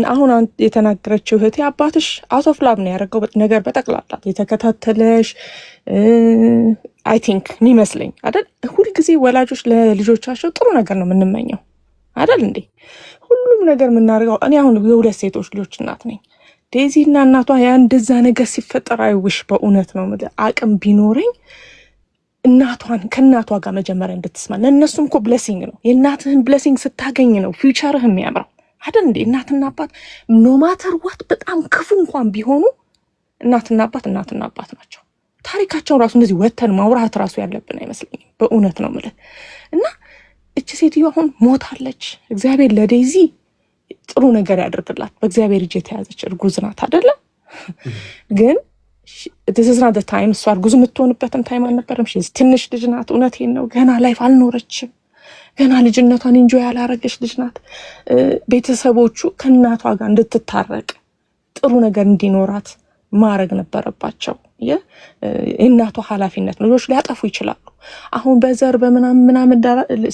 አሁን የተናገረችው እህቴ አባትሽ አውት ኦፍ ላብ ነው ያደረገው ነገር በጠቅላላ የተከታተለሽ አይ ቲንክ የሚመስለኝ አይደል። ሁልጊዜ ወላጆች ለልጆቻቸው ጥሩ ነገር ነው የምንመኘው አይደል እንዴ? ሁሉም ነገር የምናደርገው እኔ አሁን የሁለት ሴቶች ልጆች እናት ነኝ። ዴዚ እና እናቷ ያ እንደዛ ነገር ሲፈጠር አይውሽ በእውነት ነው አቅም ቢኖረኝ እናቷን ከእናቷ ጋር መጀመሪያ እንድትስማ። ለእነሱም እኮ ብሌሲንግ ነው። የእናትህን ብሌሲንግ ስታገኝ ነው ፊውቸርህ የሚያምረው አይደል እንዴ? እናትና አባት ኖ ማተር ዋት በጣም ክፉ እንኳን ቢሆኑ እናትና አባት ናቸው። ታሪካቸውን ራሱ እንደዚህ ወተን ማውራት ራሱ ያለብን አይመስለኝም። በእውነት ነው የምልህ። እና እቺ ሴትዮ አሁን ሞታለች። እግዚአብሔር ለዴዚ ጥሩ ነገር ያደርግላት። በእግዚአብሔር እጅ የተያዘች እርጉዝ ናት አይደለ? ግን ትዝና ታይም እሷ እርጉዝ የምትሆንበትም ታይም አልነበረም። ትንሽ ልጅ ናት። እውነቴን ነው። ገና ላይፍ አልኖረችም። ገና ልጅነቷን እንጆ ያላረገች ልጅ ናት። ቤተሰቦቹ ከእናቷ ጋር እንድትታረቅ ጥሩ ነገር እንዲኖራት ማድረግ ነበረባቸው። የእናቷ ኃላፊነት ነው። ልጆች ሊያጠፉ ይችላሉ። አሁን በዘር በምናምን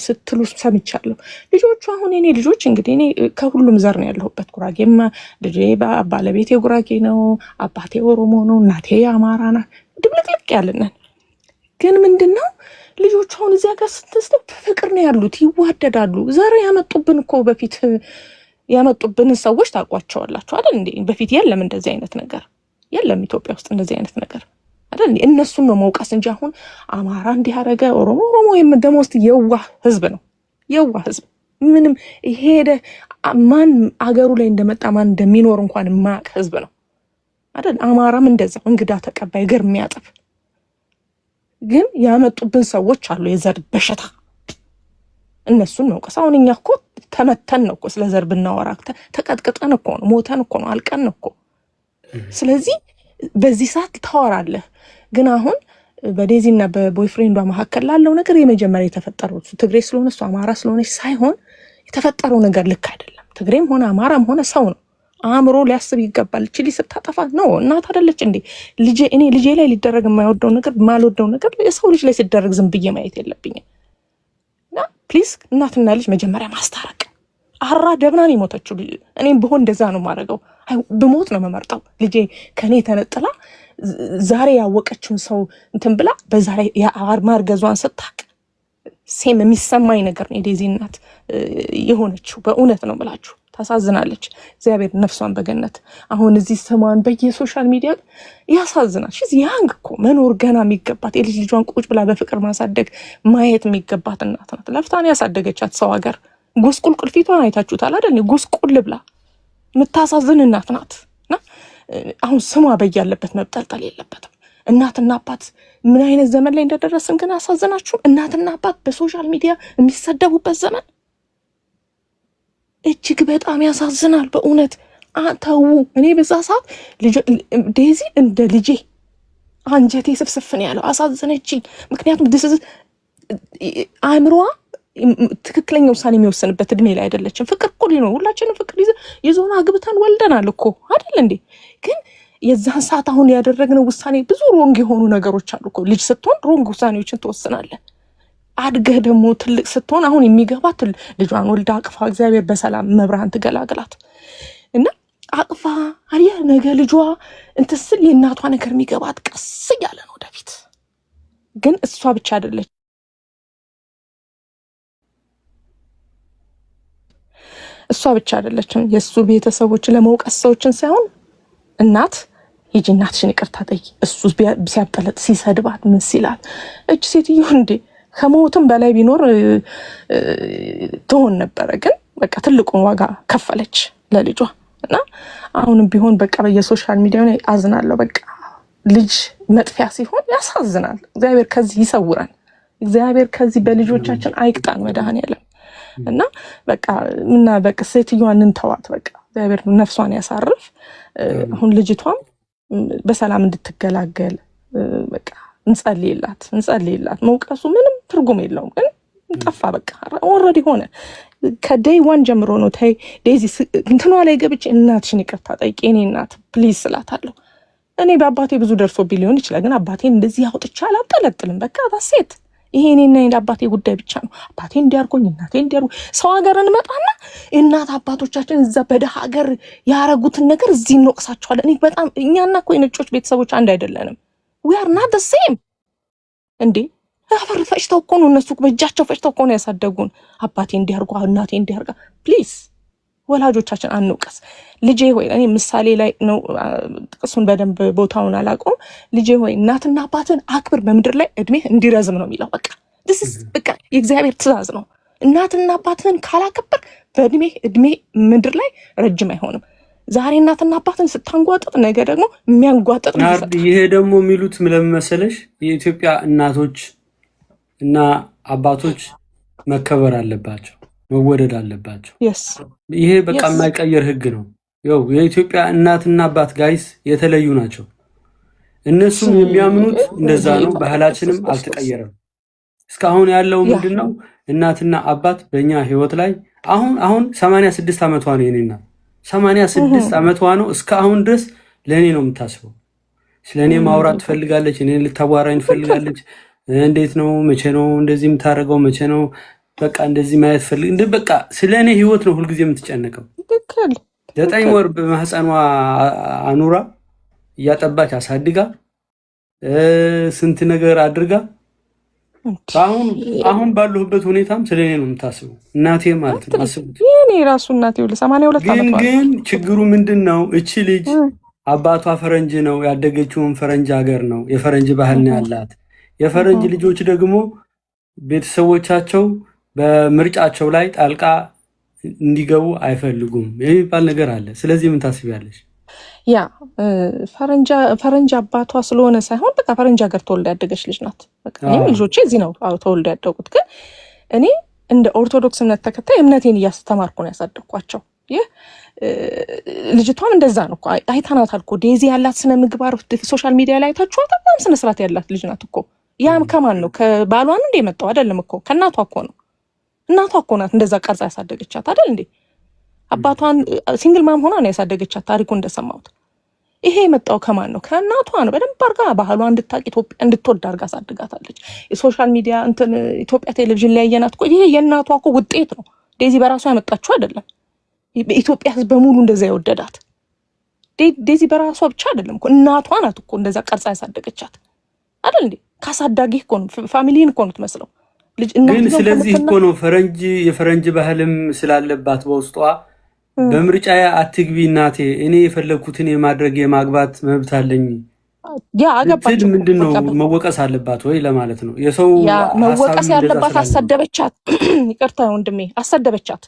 ስትሉ ሰምቻለሁ። ልጆቹ አሁን እኔ ልጆች እንግዲህ እኔ ከሁሉም ዘር ነው ያለሁበት። ጉራጌማ ልጄ ባለቤቴ ጉራጌ ነው፣ አባቴ ኦሮሞ ነው፣ እናቴ አማራ ናት። ድብልቅልቅ ያልነን ግን ምንድነው ልጆቹ አሁን እዚያ ጋር ስትስተው ፍቅር ነው ያሉት፣ ይዋደዳሉ። ዘር ያመጡብን እኮ በፊት ያመጡብን ሰዎች ታውቋቸዋላችሁ አይደል እንዴ? በፊት የለም እንደዚህ አይነት ነገር የለም ኢትዮጵያ ውስጥ እንደዚህ አይነት ነገር አይደል? እነሱን ነው መውቀስ እንጂ አሁን አማራ እንዲህ ያደረገ ኦሮሞ ደግሞ ውስጥ የዋህ ህዝብ ነው። የዋህ ህዝብ ምንም ሄደ ማን አገሩ ላይ እንደመጣ ማን እንደሚኖር እንኳን ማቅ ህዝብ ነው አይደል? አማራም እንደዛው እንግዳ ተቀባይ ገር የሚያጥፍ ግን ያመጡብን ሰዎች አሉ። የዘር በሽታ እነሱን መውቀስ። አሁን እኛ እኮ ተመተን ነው እኮ ስለ ዘር ብናወራ ተቀጥቅጠን እኮ ነው፣ ሞተን እኮ ነው፣ አልቀን እኮ። ስለዚህ በዚህ ሰዓት ታወራለህ። ግን አሁን በዴዚና በቦይፍሬንዷ መካከል ላለው ነገር የመጀመሪያ የተፈጠረው ትግሬ ስለሆነ እሱ አማራ ስለሆነች ሳይሆን የተፈጠረው ነገር ልክ አይደለም። ትግሬም ሆነ አማራም ሆነ ሰው ነው፣ አእምሮ ሊያስብ ይገባል። እቺ ልጅ ስታጠፋ ነው እናት አይደለች እንዴ? እኔ ልጄ ላይ ሊደረግ የማይወደው ነገር ማልወደው ነገር የሰው ልጅ ላይ ሲደረግ ዝም ብዬ ማየት የለብኝም። እና ፕሊዝ እናትና ልጅ መጀመሪያ ማስታረቅ። አራ ደብናን የሞተችው እኔም ብሆን እንደዛ ነው የማደርገው። ብሞት ነው የምመርጠው። ልጄ ከኔ ተነጥላ ዛሬ ያወቀችውን ሰው እንትን ብላ በዛ ላይ ማርገዟን ስታቅ ሴም የሚሰማኝ ነገር ነው። የዴዚ እናት የሆነችው በእውነት ነው ብላችሁ ታሳዝናለች። እግዚአብሔር ነፍሷን በገነት። አሁን እዚህ ስሟን በየሶሻል ሚዲያ ያሳዝናል። ሽዝ ያንግ እኮ መኖር ገና የሚገባት የልጅ ልጇን ቁጭ ብላ በፍቅር ማሳደግ ማየት የሚገባት እናት ናት። ለፍታን ያሳደገቻት ሰው ሀገር ጉስቁልቁል ፊቷን አይታችሁታል አይደል? ጉስቁል ብላ የምታሳዝን እናት ናት። እና አሁን ስሟ በያለበት መብጠልጠል የለበትም። እናትና አባት ምን አይነት ዘመን ላይ እንደደረስን ግን አሳዝናችሁም። እናትና አባት በሶሻል ሚዲያ የሚሰደቡበት ዘመን እጅግ በጣም ያሳዝናል በእውነት። ተው። እኔ በዛ ሰዓት ዴዚ እንደ ልጄ አንጀቴ ስፍስፍን ያለው አሳዝነችኝ። ምክንያቱም አእምሮዋ ትክክለኛ ውሳኔ የሚወስንበት እድሜ ላይ አይደለችም። ፍቅር እኮ ሊኖር ሁላችንም ፍቅር ይዞን አግብተን ወልደናል እኮ አይደል እንዴ? ግን የዛን ሰዓት አሁን ያደረግነው ውሳኔ ብዙ ሮንግ የሆኑ ነገሮች አሉ እኮ። ልጅ ስትሆን ሮንግ ውሳኔዎችን ትወስናለህ። አድገህ ደግሞ ትልቅ ስትሆን አሁን የሚገባት ልጇን ወልዳ አቅፋ እግዚአብሔር በሰላም መብርሃን ትገላግላት እና አቅፋ አሪያ ነገ ልጇ እንትስል የእናቷ ነገር የሚገባት ቀስ እያለ ነው ወደፊት። ግን እሷ ብቻ አይደለች አይደለችም የእሱ ቤተሰቦች ለመውቀስ ሰዎችን ሳይሆን እናት ሂጂ እናትሽን ይቅርታ ጠይቂ። እሱ ሲያብጠለጥ ሲሰድባት ምን ሲላል እች ሴትዮ እንዴ ከሞትም በላይ ቢኖር ትሆን ነበረ። ግን በቃ ትልቁን ዋጋ ከፈለች ለልጇ። እና አሁንም ቢሆን በቃ በየሶሻል ሚዲያ ላይ አዝናለሁ። በቃ ልጅ መጥፊያ ሲሆን ያሳዝናል። እግዚአብሔር ከዚህ ይሰውረን። እግዚአብሔር ከዚህ በልጆቻችን አይቅጣን መድኃኔዓለም። እና በቃ ሴትዮዋን እንተዋት። በቃ እግዚአብሔር ነፍሷን ያሳርፍ። አሁን ልጅቷም በሰላም እንድትገላገል በቃ እንጸልይላት። መውቀሱ ምንም ትርጉም የለውም። ግን ጠፋ በቃ ኦልሬዲ ሆነ። ከዴይ ዋን ጀምሮ ነው ታይ ዴዚ እንትኗ ላይ ገብቼ እናትሽን ይቅርታ ጠይቂ እኔ እናት ፕሊዝ ስላታለሁ። እኔ በአባቴ ብዙ ደርሶብኝ ሊሆን ይችላል። ግን አባቴን እንደዚህ አውጥቼ አላጠለጥልም። በቃ ታሴት ይሄ እኔና አባቴ ጉዳይ ብቻ ነው። አባቴ እንዲያርጎኝ እናቴ እንዲያርጉ ሰው ሀገር እንመጣና እናት አባቶቻችን እዛ በደሃ ሀገር ያረጉትን ነገር እዚህ እንወቅሳቸዋለን። እኔ በጣም እኛና እኮ የነጮች ቤተሰቦች አንድ አይደለንም። we are not the same እንዴ አፈር ፈጭተው እኮ ነው እነሱ በእጃቸው ፈጭተው እኮ ነው ያሳደጉን። አባቴ እንዲያርጉ እናቴ እንዲያርጋ ፕሊዝ ወላጆቻችን አንውቀስ። ልጄ ሆይ እኔ ምሳሌ ላይ ነው ጥቅሱን በደንብ ቦታውን አላውቀውም። ልጄ ሆይ እናትና አባትን አክብር በምድር ላይ እድሜ እንዲረዝም ነው የሚለው። በቃ የእግዚአብሔር ትእዛዝ ነው። እናትና አባትን ካላከበር እድሜ ምድር ላይ ረጅም አይሆንም። ዛሬ እናትና አባትን ስታንጓጥጥ ነገ ደግሞ የሚያንጓጥጥ ነው። ይሄ ደግሞ የሚሉት ለምን መሰለሽ የኢትዮጵያ እናቶች እና አባቶች መከበር አለባቸው፣ መወደድ አለባቸው። ይሄ በቃ የማይቀየር ህግ ነው። ያው የኢትዮጵያ እናትና አባት ጋይስ የተለዩ ናቸው። እነሱም የሚያምኑት እንደዛ ነው። ባህላችንም አልተቀየረም። እስካሁን ያለው ምንድነው? እናትና አባት በእኛ ህይወት ላይ አሁን 86 ዓመቷ ነው የኔና 86 ዓመቷ ነው። እስካሁን ድረስ ለኔ ነው የምታስበው። ስለኔ ማውራት ትፈልጋለች፣ እኔን ልታዋራኝ ትፈልጋለች። እንዴት ነው መቼ ነው እንደዚህ የምታደርገው? መቼ ነው በቃ እንደዚህ ማየት ፈልግ እንደ በቃ ስለኔ ህይወት ነው ሁልጊዜ የምትጨነቀው። 9 ወር በማህፀኗ አኑራ እያጠባች አሳድጋ ስንት ነገር አድርጋ አሁን ባለሁበት ሁኔታም ስለኔ ነው የምታስበው። እናቴ ማለት ነው አስቡት። የኔ ራሱ እናቴ 82 ዓመት ግን ችግሩ ምንድነው? እቺ ልጅ አባቷ ፈረንጅ ነው፣ ያደገችውን ፈረንጅ ሀገር ነው፣ የፈረንጅ ባህል ነው ያላት። የፈረንጅ ልጆች ደግሞ ቤተሰቦቻቸው በምርጫቸው ላይ ጣልቃ እንዲገቡ አይፈልጉም የሚባል ነገር አለ። ስለዚህ ምን ታስቢያለሽ? ያ ፈረንጅ አባቷ ስለሆነ ሳይሆን በቃ ፈረንጅ ሀገር ተወልዳ ያደገች ልጅ ናት። በቃ እኔም ልጆቼ እዚህ ነው ተወልዳ ያደጉት። ግን እኔ እንደ ኦርቶዶክስ እምነት ተከታይ እምነቴን እያስተማርኩ ነው ያሳደግኳቸው። ይህ ልጅቷም እንደዛ ነው እኮ አይተናታል እኮ ዴዚ ያላት ስነ ምግባር ሶሻል ሚዲያ ላይ አይታችኋት። በጣም ስነ ስርዓት ያላት ልጅ ናት እኮ። ያም ከማን ነው? ከባሏ ነው እንደ የመጣው አይደለም እኮ ከእናቷ እኮ ነው። እናቷ እኮ ናት እንደዛ ቀርጻ ያሳደገቻት አይደል እንዴ? አባቷን ሲንግል ማም ሆና ነው ያሳደገቻት ታሪኩ እንደሰማሁት። ይሄ የመጣው ከማን ነው? ከእናቷ ነው። በደንብ አድርጋ ባህሏ እንድታውቅ ኢትዮጵያ እንድትወድ አድርጋ አሳድጋታለች። የሶሻል ሚዲያ ኢትዮጵያ ቴሌቪዥን ላይ ያየናት እኮ ይሄ የእናቷ እኮ ውጤት ነው። ዴዚ በራሷ ያመጣችው አይደለም። በኢትዮጵያ ሕዝብ በሙሉ እንደዛ የወደዳት ዴዚ በራሷ ብቻ አይደለም እኮ እናቷ ናት እኮ እንደዛ ቀርጻ ያሳደገቻት አይደል እንዴ? ካሳዳጊ እኮ ነው ፋሚሊን እኮ ነው የምትመስለው ልጅ። ግን ስለዚህ እኮ ነው የፈረንጅ ባህልም ስላለባት በውስጧ በምርጫ አትግቢ እናቴ እኔ የፈለኩትን የማድረግ የማግባት መብት አለኝ። ያ አገባች ምንድነው መወቀስ አለባት ወይ ለማለት ነው። የሰው መወቀስ ያለባት አሰደበቻት። ይቅርታ ወንድሜ አሰደበቻት፣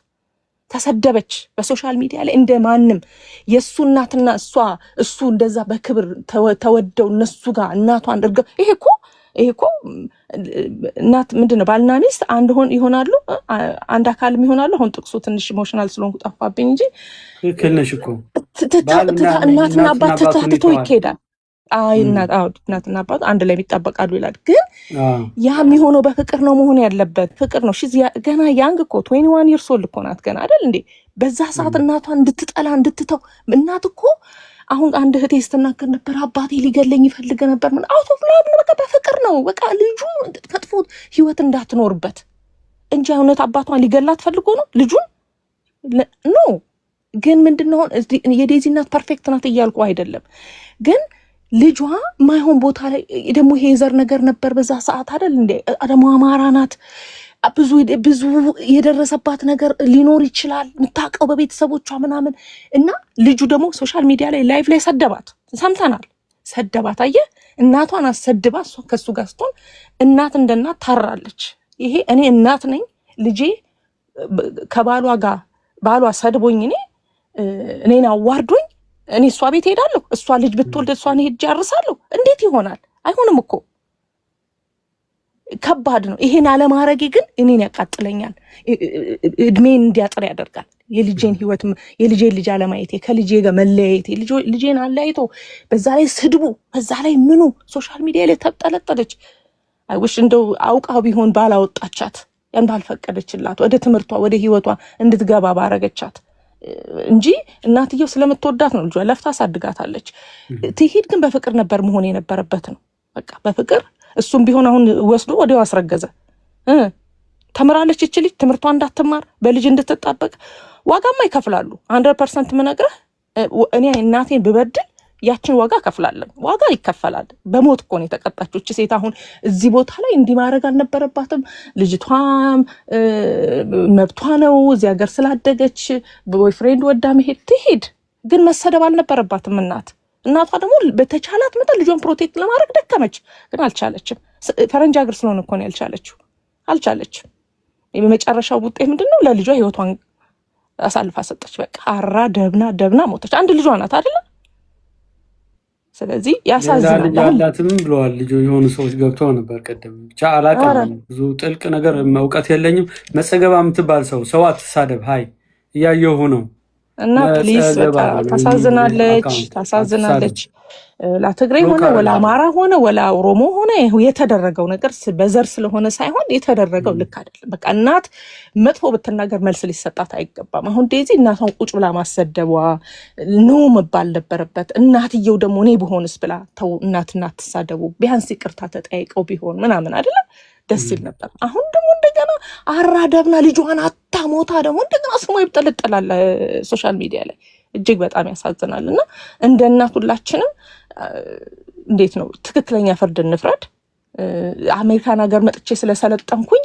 ተሰደበች በሶሻል ሚዲያ ላይ እንደማንም። የሱ እናትና እሱ እንደዛ በክብር ተወደው እነሱ ጋር እናቷን አድርገው ይሄ እኮ እናት ምንድነው ባልና ሚስት አንድ ይሆናሉ፣ አንድ አካልም ይሆናሉ። አሁን ጥቅሱ ትንሽ ኢሞሽናል ስለሆንኩ ጠፋብኝ እንጂ ትክክልነሽ እኮ እናትና አባት ተታትቶ ይኬዳል። እናትና አባት አንድ ላይ ይጣበቃሉ ይላል። ግን ያ የሚሆነው በፍቅር ነው መሆን ያለበት። ፍቅር ነው። ገና ያንግ እኮ 21 years old እኮ ናት ገና አይደል እንዴ? በዛ ሰዓት እናቷን እንድትጠላ እንድትተው እናት እኮ አሁን አንድ እህቴ ስትናገር ነበር። አባቴ ሊገለኝ ይፈልግ ነበር። ምን አውት ኦፍ ላቭ ነው። በቃ በፍቅር ነው። በቃ ልጁ መጥፎ ህይወት እንዳትኖርበት እንጂ እውነት አባቷን ሊገላት ፈልጎ ነው ልጁን ኖ። ግን ምንድነው የዴዚ እናት ፐርፌክት ናት እያልኩ አይደለም። ግን ልጇ ማይሆን ቦታ ላይ ደግሞ ይሄ የዘር ነገር ነበር በዛ ሰዓት አይደል እንዴ? ደግሞ አማራ ናት። ብዙ የደረሰባት ነገር ሊኖር ይችላል የምታውቀው በቤተሰቦቿ ምናምን። እና ልጁ ደግሞ ሶሻል ሚዲያ ላይ ላይቭ ላይ ሰደባት፣ ሰምተናል። ሰደባት። አየህ እናቷን አሰድባ እሷ ከሱ ጋር ስትሆን እናት እንደ እናት ታራለች። ይሄ እኔ እናት ነኝ ልጄ ከባሏ ጋር ባሏ ሰድቦኝ እኔን አዋርዶኝ እኔ እሷ ቤት ሄዳለሁ። እሷ ልጅ ብትወልድ እሷን ሄጄ አርሳለሁ። እንዴት ይሆናል? አይሆንም እኮ ከባድ ነው። ይሄን አለማረጌ ግን እኔን ያቃጥለኛል፣ እድሜን እንዲያጥር ያደርጋል። የልጄን ህይወት የልጄን ልጅ አለማየቴ፣ ከልጄ ጋር መለያየቴ፣ ልጄን አለያይቶ በዛ ላይ ስድቡ፣ በዛ ላይ ምኑ ሶሻል ሚዲያ ላይ ተጠለጠለች። አይውሽ እንደው አውቃ ቢሆን ባላወጣቻት፣ ያን ባልፈቀደችላት፣ ወደ ትምህርቷ ወደ ህይወቷ እንድትገባ ባረገቻት እንጂ እናትየው ስለምትወዳት ነው ልጇ ለፍታ አሳድጋታለች። ትሂድ ግን በፍቅር ነበር መሆን የነበረበት ነው። በቃ በፍቅር እሱም ቢሆን አሁን ወስዶ ወዲያው አስረገዘ። ተምራለች እች ልጅ ትምህርቷን እንዳትማር በልጅ እንድትጣበቅ ዋጋማ ይከፍላሉ። 100% ምነግርህ እኔ እናቴን ብበድል ያችን ዋጋ ከፍላለሁ። ዋጋ ይከፈላል። በሞት እኮ ነው የተቀጣችው እች ሴት። አሁን እዚህ ቦታ ላይ እንዲህ ማድረግ አልነበረባትም። ልጅቷም መብቷ ነው። እዚህ ሀገር ስላደገች ቦይፍሬንድ ወዳ መሄድ ትሄድ፣ ግን መሰደብ አልነበረባትም። እናቷ ደግሞ በተቻላት መጠን ልጇን ፕሮቴክት ለማድረግ ደከመች፣ ግን አልቻለችም። ፈረንጅ ሀገር ስለሆነ እኮ ነው ያልቻለችው። አልቻለችም። የመጨረሻው ውጤት ምንድነው? ለልጇ ህይወቷን አሳልፋ ሰጠች። በቃ አራ ደብና ሞተች። አንድ ልጇ ናት አይደለ? ስለዚህ ያሳዝናል። ያላትም ብለዋል ልጆ የሆኑ ሰዎች ገብተው ነበር ቀደም። ብቻ አላውቅም፣ ብዙ ጥልቅ ነገር እውቀት የለኝም። መጸገባ የምትባል ሰው አትሳደብ፣ ሀይ እያየሁ ነው። እና ፕሊዝ በቃ ታሳዝናለች። ለትግሬ ሆነ ወላ አማራ ሆነ ወላ ኦሮሞ ሆነ የተደረገው ነገር በዘር ስለሆነ ሳይሆን የተደረገው ልክ አይደለም። በቃ እናት መጥፎ ብትናገር መልስ ሊሰጣት አይገባም። አሁን ዴዚ እናቷን ቁጭ ብላ ማሰደቧ ነው መባል ነበረበት። እናትየው ደግሞ እኔ ብሆንስ ብላ ተው እናትና ትሳደቡ፣ ቢያንስ ይቅርታ ተጠያይቀው ቢሆን ምናምን አይደለም ደስ ይል ነበር። አሁን ደግሞ እንደገና አራደብና ልጇን አታሞታ ደግሞ እንደገና ስሟ ይብጠለጠላል ሶሻል ሚዲያ ላይ። እጅግ በጣም ያሳዝናል። እና እንደ እናት ሁላችንም እንዴት ነው ትክክለኛ ፍርድ እንፍረድ። አሜሪካን ሀገር መጥቼ ስለሰለጠንኩኝ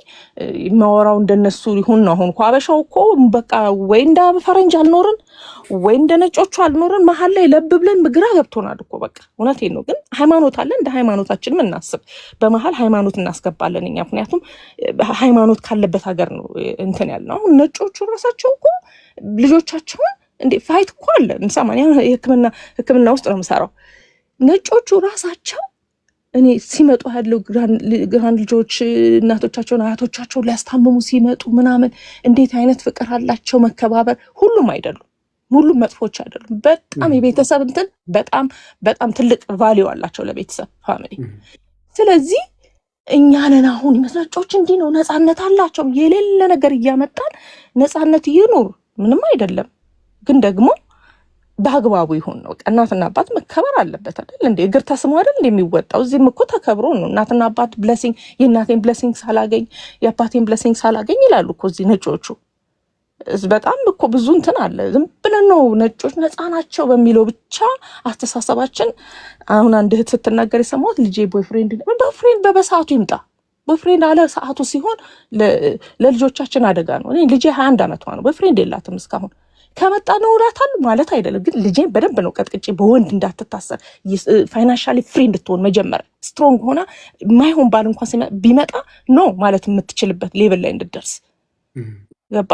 ማወራው እንደነሱ ይሁን ነው። አሁን አበሻው እኮ በቃ ወይ እንደ ፈረንጅ አልኖርን ወይ እንደ ነጮቹ አልኖርን፣ መሀል ላይ ለብ ብለን ግራ ገብቶናል እኮ በቃ። እውነቴን ነው። ግን ሃይማኖት አለ፣ እንደ ሃይማኖታችንም እናስብ። በመሀል ሃይማኖት እናስገባለን እኛ፣ ምክንያቱም ሃይማኖት ካለበት ሀገር ነው እንትን ያልነው። አሁን ነጮቹ ራሳቸው እኮ ልጆቻቸውን እንዴ ፋይት እኮ አለ እንሰማን። ሕክምና ውስጥ ነው የምሰራው። ነጮቹ ራሳቸው እኔ ሲመጡ ያለው ግራንድ ልጆች እናቶቻቸውን አያቶቻቸውን ሊያስታምሙ ሲመጡ ምናምን እንዴት አይነት ፍቅር አላቸው፣ መከባበር። ሁሉም አይደሉም፣ ሁሉም መጥፎች አይደሉም። በጣም የቤተሰብ እንትን በጣም ትልቅ ቫሊዩ አላቸው ለቤተሰብ ፋሚሊ። ስለዚህ እኛንን አሁን ነጮች እንዲህ ነው ነፃነት አላቸው የሌለ ነገር እያመጣን ነፃነት ይኑር ምንም አይደለም፣ ግን ደግሞ በአግባቡ ይሁን ነው። እናትና አባት መከበር አለበት አይደል እንዴ? እግር ተስሞ አይደል የሚወጣው? እዚህም እኮ ተከብሮ ነው። እናትና አባት ብለሲንግ፣ የእናቴን ብለሲንግ ሳላገኝ የአባቴን ብለሲንግ ሳላገኝ ይላሉ እኮ እዚህ ነጮቹ። በጣም እኮ ብዙ እንትን አለ። ዝም ብለን ነው ነጮች ነፃ ናቸው በሚለው ብቻ አስተሳሰባችን። አሁን አንድ እህት ስትናገር የሰማሁት ልጄ ቦይፍሬንድ በሰዓቱ ይምጣ። ቦይፍሬንድ አለ ሰዓቱ ሲሆን ለልጆቻችን አደጋ ነው። እኔ ልጄ 21 ዓመቷ ነው፣ ቦይፍሬንድ የላትም እስካሁን። ከመጣ ነው እላታል ማለት አይደለም፣ ግን ልጄን በደንብ ነው ቀጥቅጬ በወንድ እንዳትታሰር ፋይናንሻሊ ፍሪ እንድትሆን መጀመር ስትሮንግ ሆና ማይሆን ባል እንኳን ቢመጣ ኖ ማለት የምትችልበት ሌቭል ላይ እንድትደርስ ገባ።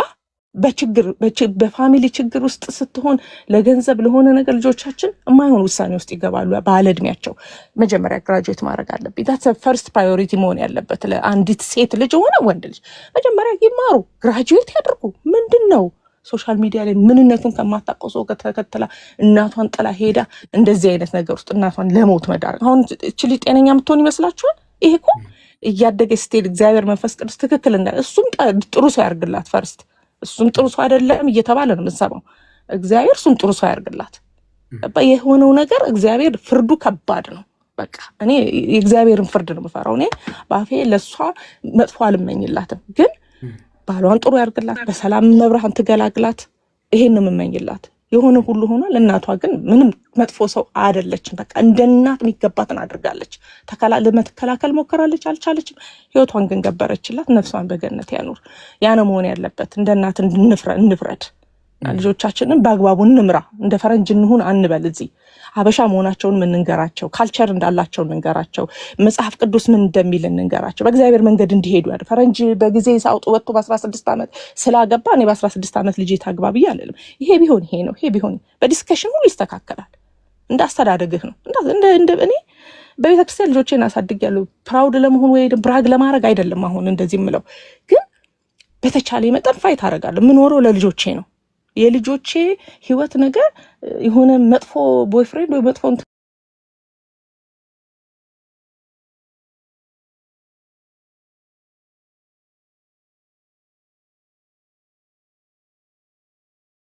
በፋሚሊ ችግር ውስጥ ስትሆን ለገንዘብ ለሆነ ነገር ልጆቻችን የማይሆን ውሳኔ ውስጥ ይገባሉ። ባለ እድሜያቸው መጀመሪያ ግራጁዌት ማድረግ አለብኝ። ዳትስ ፈርስት ፕራዮሪቲ መሆን ያለበት ለአንዲት ሴት ልጅ ሆነ ወንድ ልጅ። መጀመሪያ ይማሩ፣ ግራጁዌት ያደርጉ። ምንድን ነው ሶሻል ሚዲያ ላይ ምንነቱን ከማታውቀው ሰው ከተከተላ እናቷን ጥላ ሄዳ እንደዚህ አይነት ነገር ውስጥ እናቷን ለሞት መዳረግ። አሁን እቺ ልጅ ጤነኛ የምትሆን ይመስላችኋል? ይሄ እኮ እያደገች ስትሄድ እግዚአብሔር መንፈስ ቅዱስ ትክክል እሱም ጥሩ ሰው ያርግላት። ፈርስት እሱም ጥሩ ሰው አይደለም እየተባለ ነው የምንሰማው። እግዚአብሔር እሱም ጥሩ ሰው ያርግላት። የሆነው ነገር እግዚአብሔር ፍርዱ ከባድ ነው። በቃ እኔ የእግዚአብሔርን ፍርድ ነው የምፈራው። እኔ በአፌ ለእሷ መጥፎ አልመኝላትም፣ ግን ባሏን ጥሩ ያርግላት፣ በሰላም መብርሃን ትገላግላት። ይሄን የምመኝላት። የሆነ ሁሉ ሆኗል። እናቷ ግን ምንም መጥፎ ሰው አይደለችም። በቃ እንደ እናት የሚገባትን አድርጋለች። ለመከላከል ሞከራለች፣ አልቻለችም። ህይወቷን ግን ገበረችላት። ነፍሷን በገነት ያኑር። ያ ነው መሆን ያለበት። እንደ እናት እንፍረድ፣ ልጆቻችንን በአግባቡ እንምራ። እንደ ፈረንጅ እንሁን አንበል። እዚህ ሀበሻ መሆናቸውን እንንገራቸው፣ ካልቸር እንዳላቸው እንንገራቸው፣ መጽሐፍ ቅዱስ ምን እንደሚል እንንገራቸው፣ በእግዚአብሔር መንገድ እንዲሄዱ ያለ። ፈረንጅ በጊዜ ሳውጡ ወጥቶ በ16 ዓመት ስላገባ እኔ በ16 ዓመት ልጄ ታግባ ብዬ አልልም። ይሄ ቢሆን ይሄ ነው፣ ይሄ ቢሆን በዲስከሽን ሁሉ ይስተካከላል። እንደ አስተዳደግህ ነው። እኔ በቤተክርስቲያን ልጆቼን አሳድጊያለሁ። ፕራውድ ለመሆን ወይ ብራግ ለማድረግ አይደለም። አሁን እንደዚህ የምለው ግን በተቻለ መጠን ፋይት አደርጋለሁ። የምኖረው ለልጆቼ ነው። የልጆቼ ህይወት ነገር የሆነ መጥፎ ቦይፍሬንድ ወይ መጥፎ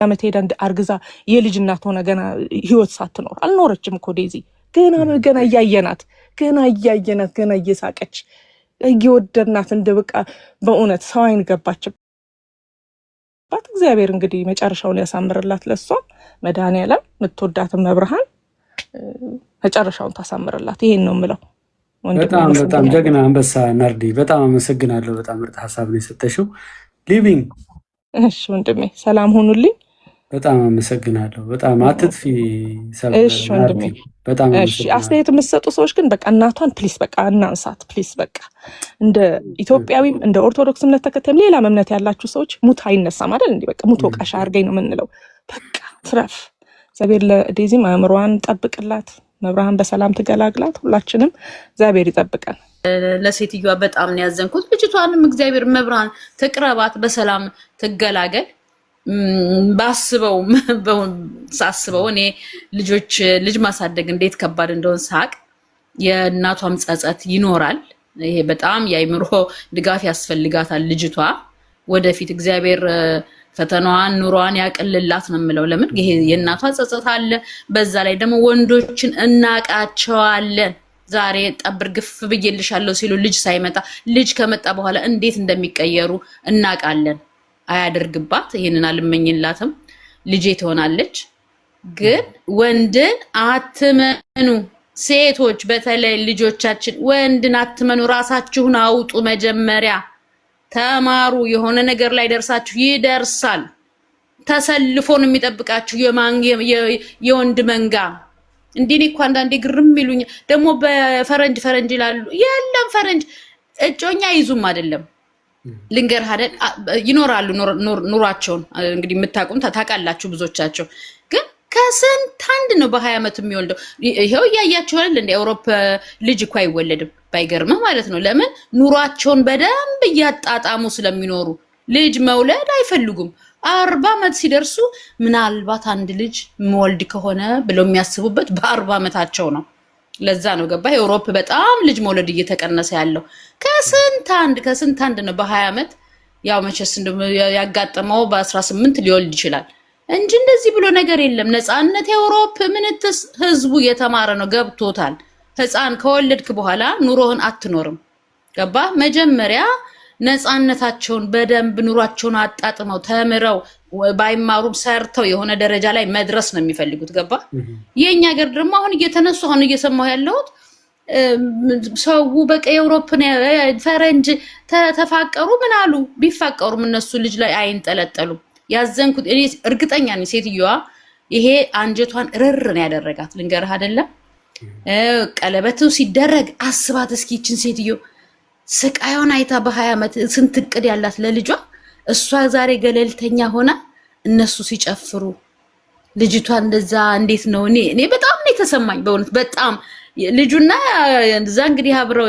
ዓመት ሄዳ አርግዛ የልጅ እናት ሆነ ገና ህይወት ሳትኖር አልኖረችም እኮ ዴዚ። ገና እያየናት ገና እየሳቀች እየወደድናት እንደበቃ በእውነት ሰው አይን ገባችባት። እግዚአብሔር እንግዲህ መጨረሻውን ያሳምርላት። ለሷ መድኃኒዓለም የምትወዳትን መብርሃን መጨረሻውን ታሳምርላት። ይሄን ነው የምለው። በጣም ጀግና አንበሳ ናርዲ፣ በጣም አመሰግናለሁ። በጣም ምርጥ ሀሳብ ነው የሰጠሽው። ሊቪንግ እሺ ወንድሜ ሰላም ሁኑልኝ። በጣም አመሰግናለሁ። በጣም አትጥፊ። እሺ ወንድሜ በጣም እሺ። አስተያየት የምትሰጡ ሰዎች ግን በቃ እናቷን ፕሊስ በቃ እናንሳት ፕሊስ። በቃ እንደ ኢትዮጵያዊም እንደ ኦርቶዶክስ እምነት ተከታይም ሌላም እምነት ያላችሁ ሰዎች ሙት አይነሳም አይደል? እንዲህ በቃ ሙት ወቃሻ አድርገኝ ነው የምንለው። በቃ ትረፍ። እግዚአብሔር ለዴዚም አእምሯን ጠብቅላት፣ መብርሃን በሰላም ትገላግላት። ሁላችንም እግዚአብሔር ይጠብቀን። ለሴትዮዋ በጣም ነው ያዘንኩት። ልጅቷንም እግዚአብሔር መብርሃን ትቅረባት፣ በሰላም ትገላገል። ሳስበው እኔ ልጅ ማሳደግ እንዴት ከባድ እንደሆነ ሳቅ፣ የእናቷም ጸጸት ይኖራል። ይሄ በጣም የአይምሮ ድጋፍ ያስፈልጋታል ልጅቷ። ወደፊት እግዚአብሔር ፈተናዋን ኑሯን ያቅልላት ነው የምለው። ለምን ይሄ የእናቷ ጸጸት አለ። በዛ ላይ ደግሞ ወንዶችን እናቃቸዋለን። ዛሬ ጠብር ግፍ ብዬልሻለሁ ሲሉ ልጅ ሳይመጣ ልጅ ከመጣ በኋላ እንዴት እንደሚቀየሩ እናቃለን። አያደርግባት። ይሄንን አልመኝላትም። ልጄ ትሆናለች። ግን ወንድን አትመኑ። ሴቶች በተለይ ልጆቻችን ወንድን አትመኑ። ራሳችሁን አውጡ። መጀመሪያ ተማሩ። የሆነ ነገር ላይ ደርሳችሁ ይደርሳል። ተሰልፎን የሚጠብቃችሁ የወንድ መንጋ። እንዲህ እኮ አንዳንዴ ግርም ይሉኝ ደግሞ በፈረንጅ ይላሉ። የለም ፈረንጅ እጮኛ ይዙም አይደለም ልንገርህ አይደል? ይኖራሉ ኑሯቸውን እንግዲህ የምታውቁም ታውቃላችሁ ብዙዎቻቸው። ግን ከስንት አንድ ነው በ20 ዓመት የሚወልደው። ይሄው እያያችሁ አይደል? እንደ አውሮፓ ልጅ እኮ አይወለድም ባይገርምህ ማለት ነው። ለምን ኑሯቸውን በደንብ እያጣጣሙ ስለሚኖሩ ልጅ መውለድ አይፈልጉም። 40 ዓመት ሲደርሱ ምናልባት አንድ ልጅ መወልድ ከሆነ ብለው የሚያስቡበት በ40 ዓመታቸው ነው። ለዛ ነው ገባ አውሮፓ በጣም ልጅ መውለድ እየተቀነሰ ያለው። ከስንት አንድ ነው በ20 ዓመት። ያው መቼስ ያጋጠመው በ18 ሊወልድ ይችላል እንጂ እንደዚህ ብሎ ነገር የለም። ነፃነት አውሮፓ ምንትስ ህዝቡ የተማረ ነው፣ ገብቶታል። ህፃን ከወለድክ በኋላ ኑሮህን አትኖርም። ገባ መጀመሪያ ነፃነታቸውን በደንብ ኑሯቸውን አጣጥመው ተምረው ባይማሩም ሰርተው የሆነ ደረጃ ላይ መድረስ ነው የሚፈልጉት። ገባ የኛ ሀገር ደግሞ አሁን እየሰማሁ ያለሁት ሰው በቃ የአውሮፓን ፈረንጅ ተፋቀሩ ምን አሉ። ቢፋቀሩም እነሱ ልጅ ላይ አይንጠለጠሉም። ያዘንኩት እኔ እርግጠኛ ነኝ ሴትዮዋ ይሄ አንጀቷን ርር ነው ያደረጋት። ልንገርህ አይደለም ቀለበቱ ሲደረግ አስባት እስኪ ይችን ሴትዮ ስቃዩን አይታ በ20 ዓመት ስንት እቅድ ያላት ለልጇ እሷ ዛሬ ገለልተኛ ሆና እነሱ ሲጨፍሩ ልጅቷ እንደዛ እንዴት ነው? እኔ በጣም ነው የተሰማኝ በእውነት በጣም ልጁና እዛ እንግዲህ አብረው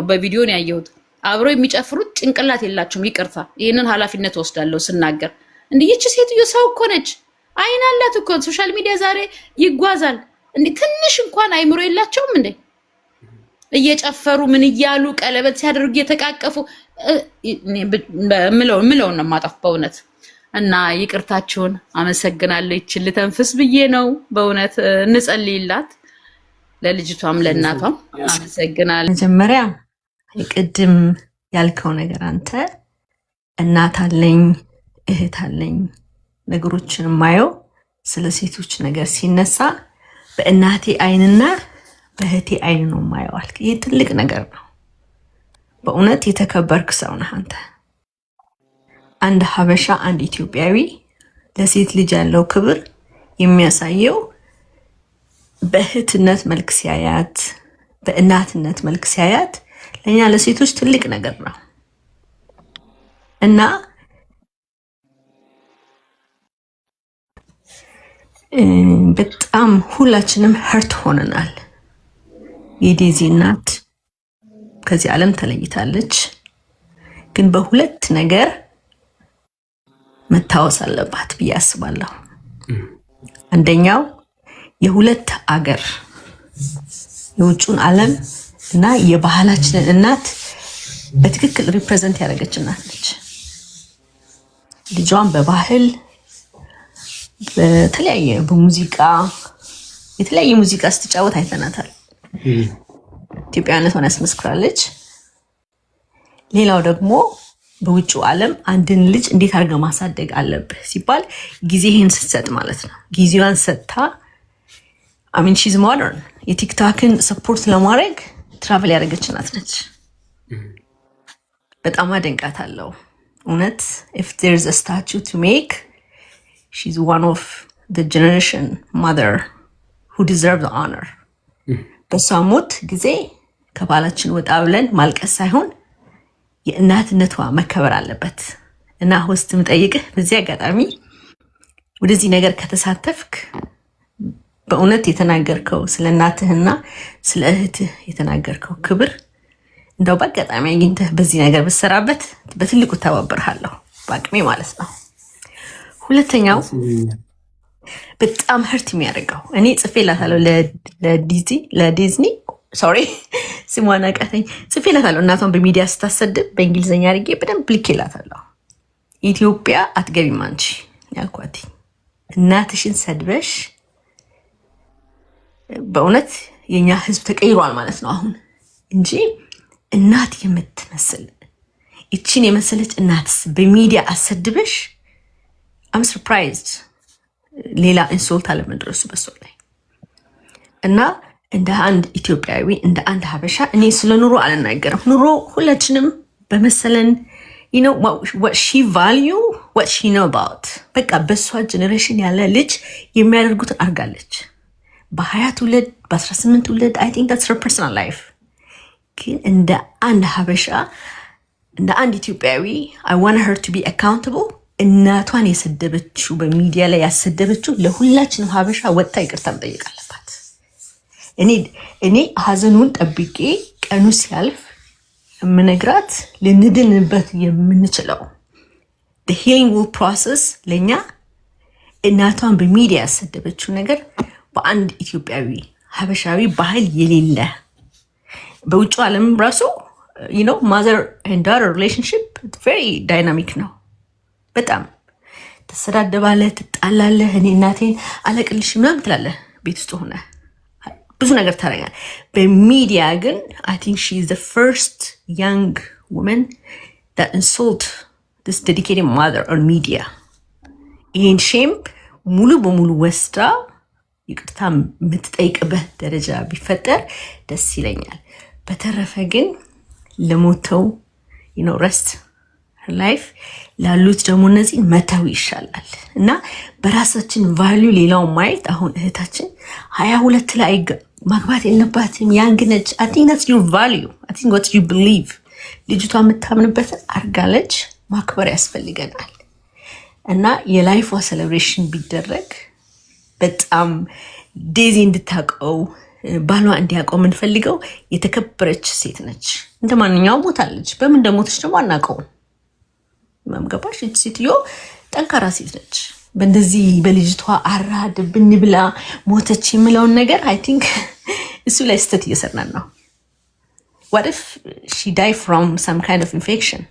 በቪዲዮ ነው ያየሁት። አብረው የሚጨፍሩት ጭንቅላት የላቸውም። ይቅርታ ይሄንን ኃላፊነት ወስዳለሁ ስናገር። እንዲህ ይቺ ሴትዮ ሰው እኮ ነች። አይን አላት እኮ ሶሻል ሚዲያ ዛሬ ይጓዛል። እንዴ ትንሽ እንኳን አይምሮ የላቸውም እንዴ? እየጨፈሩ ምን እያሉ ቀለበት ሲያደርጉ እየተቃቀፉ ምለው ነው የማጠፋው በእውነት። እና ይቅርታችሁን አመሰግናለሁ። ይችል ተንፍስ ብዬ ነው በእውነት። እንጸልይላት ለልጅቷም ለእናቷም አመሰግናለሁ። መጀመሪያ ቅድም ያልከው ነገር አንተ እናት አለኝ እህት አለኝ ነገሮችን ማየው ስለ ሴቶች ነገር ሲነሳ በእናቴ አይንና በእህቴ አይን ነው ማየው አልክ። ይሄ ትልቅ ነገር ነው በእውነት። የተከበርክ ሰው ነህ አንተ። አንድ ሀበሻ አንድ ኢትዮጵያዊ ለሴት ልጅ ያለው ክብር የሚያሳየው በእህትነት መልክ ሲያያት፣ በእናትነት መልክ ሲያያት ለኛ ለሴቶች ትልቅ ነገር ነው እና በጣም ሁላችንም ህርት ሆነናል። የዴዚ እናት ከዚህ ዓለም ተለይታለች። ግን በሁለት ነገር መታወስ አለባት ብዬ አስባለሁ። አንደኛው የሁለት አገር የውጭውን ዓለም እና የባህላችንን እናት በትክክል ሪፕሬዘንት ያደረገች እናት ነች። ልጇን በባህል በተለያየ በሙዚቃ የተለያየ ሙዚቃ ስትጫወት አይተናታል። ኢትዮጵያዊነቷን ያስመስክራለች። ሌላው ደግሞ በውጭው ዓለም አንድን ልጅ እንዴት አድርገህ ማሳደግ አለብህ ሲባል ጊዜህን ስትሰጥ ማለት ነው። ጊዜዋን ሰጥታ አሚን ሺዝ ሞደርን የቲክቶክን ሰፖርት ለማድረግ ትራቨል ያደረገች ናት ነች። በጣም አደንቃታለሁ እውነት። if there's a statue to make she's one of the generation mother who deserve the honor. በሷ ሞት ጊዜ ከባላችን ወጣ ብለን ማልቀስ ሳይሆን የእናትነቷ መከበር አለበት እና ሆስት ምጠይቅህ በዚህ አጋጣሚ ወደዚህ ነገር ከተሳተፍክ በእውነት የተናገርከው ስለ እናትህና ስለ እህትህ የተናገርከው ክብር እንደው በአጋጣሚ አግኝተህ በዚህ ነገር ብትሰራበት በትልቁ ተባበርሃለሁ በአቅሜ ማለት ነው። ሁለተኛው በጣም ህርት የሚያደርገው እኔ ጽፌላታለሁ ለዲዝኒ ሶሪ ስሟን አቃተኝ። ጽፌላታለሁ እናቷን በሚዲያ ስታሰድብ በእንግሊዝኛ አድርጌ በደንብ ልኬላታለሁ። ኢትዮጵያ አትገቢም አንቺ ያልኳት እናትሽን ሰድበሽ በእውነት የኛ ህዝብ ተቀይሯል ማለት ነው አሁን እንጂ እናት የምትመስል እቺን የመሰለች እናትስ በሚዲያ አሰድበሽ አም ሰርፕራይዝድ ሌላ ኢንሶልት አለመድረሱ በሷ ላይ እና እንደ አንድ ኢትዮጵያዊ እንደ አንድ ሀበሻ እኔ ስለ ኑሮ አልናገርም። ኑሮ ሁላችንም በመሰለን you know what she value what she know about በቃ በሷ ጀነሬሽን ያለ ልጅ የሚያደርጉት አርጋለች። በ20 ትውልድ በ18 ትውልድ I think that's her personal life። ግን እንደ አንድ ሀበሻ እንደ አንድ ኢትዮጵያዊ I want her to be accountable። እናቷን የሰደበችው በሚዲያ ላይ ያሰደበችው ለሁላችንም ሀበሻ ወጥታ ይቅርታ መጠየቅ አለባት። እኔ ሀዘኑን ጠብቄ ቀኑ ሲያልፍ የምነግራት ልንድንበት የምንችለው the healing will process ለኛ እናቷን በሚዲያ ያሰደበችው ነገር በአንድ ኢትዮጵያዊ ሀበሻዊ ባህል የሌለ በውጭ ዓለም ራሱ you know mother and daughter relationship very dynamic ነው። በጣም ተሰዳደባለህ፣ ትጣላለህ። እኔ እናቴን አለቅልሽ ምናምን ትላለህ ቤት ውስጥ ሆነ ብዙ ነገር ታደርጋለህ። በሚዲያ ግን I think she is the first young woman that insult this dedicated mother on media. ይህን ሼም ሙሉ በሙሉ ወስዳ ይቅርታ የምትጠይቅበት ደረጃ ቢፈጠር ደስ ይለኛል። በተረፈ ግን ለሞተው you know rest her life ላሉት ደግሞ እነዚህ መተው ይሻላል እና በራሳችን ቫልዩ ሌላው ማየት አሁን እህታችን 22 ላይ ማግባት የለባትም ያንግ ነች። I think that's your value. I think what you believe ልጅቷ የምታምንበት አርጋለች ማክበር ያስፈልገናል እና የላይፏ ሴሌብሬሽን ቢደረግ በጣም ዴዚ እንድታቀው ባሏ እንዲያቀው የምንፈልገው የተከበረች ሴት ነች። እንደማንኛውም ሞታለች። በምን እንደሞተች ደግሞ አናውቀውም። ማምገባሽ ሴትዮ ጠንካራ ሴት ነች። በእንደዚህ በልጅቷ አራድ ብንብላ ሞተች የሚለውን ነገር I think እሱ ላይ ስተት እየሰራን ነው። what if she died from some kind of infection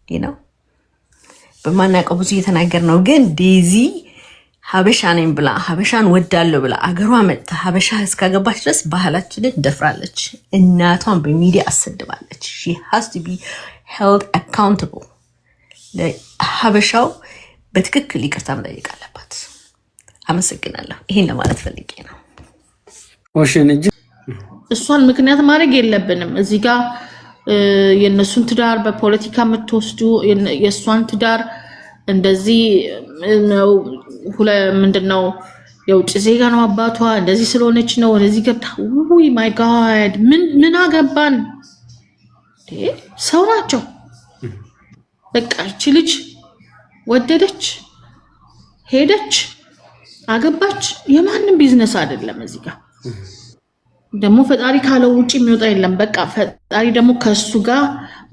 you know በማናውቀው ብዙ እየተናገር ነው። ግን ዴዚ ሀበሻ ነኝ ብላ ሀበሻን ወዳለሁ ብላ አገሯ መጥታ ሀበሻ እስካገባች ድረስ ባህላችንን ደፍራለች። እናቷን በሚዲያ አሰድባለች። she has to be held accountable። ለሀበሻው በትክክል ይቅርታ መጠየቅ አለባት። አመሰግናለሁ። ይሄን ለማለት ፈልጌ ነው። እሷን ምክንያት ማድረግ የለብንም። እዚህ ጋር የነሱን ትዳር በፖለቲካ የምትወስዱ የእሷን ትዳር እንደዚህ ነው። ምንድነው የውጭ ዜጋ ነው አባቷ እንደዚህ ስለሆነች ነው ወደዚህ ገብታ ውይ ማይ ጋድ ምን አገባን? ሰው ናቸው። በቃ እቺ ልጅ ወደደች፣ ሄደች፣ አገባች። የማንም ቢዝነስ አይደለም። እዚህ ጋር ደግሞ ፈጣሪ ካለው ውጪ የሚወጣ የለም። በቃ ፈጣሪ ደግሞ ከሱ ጋር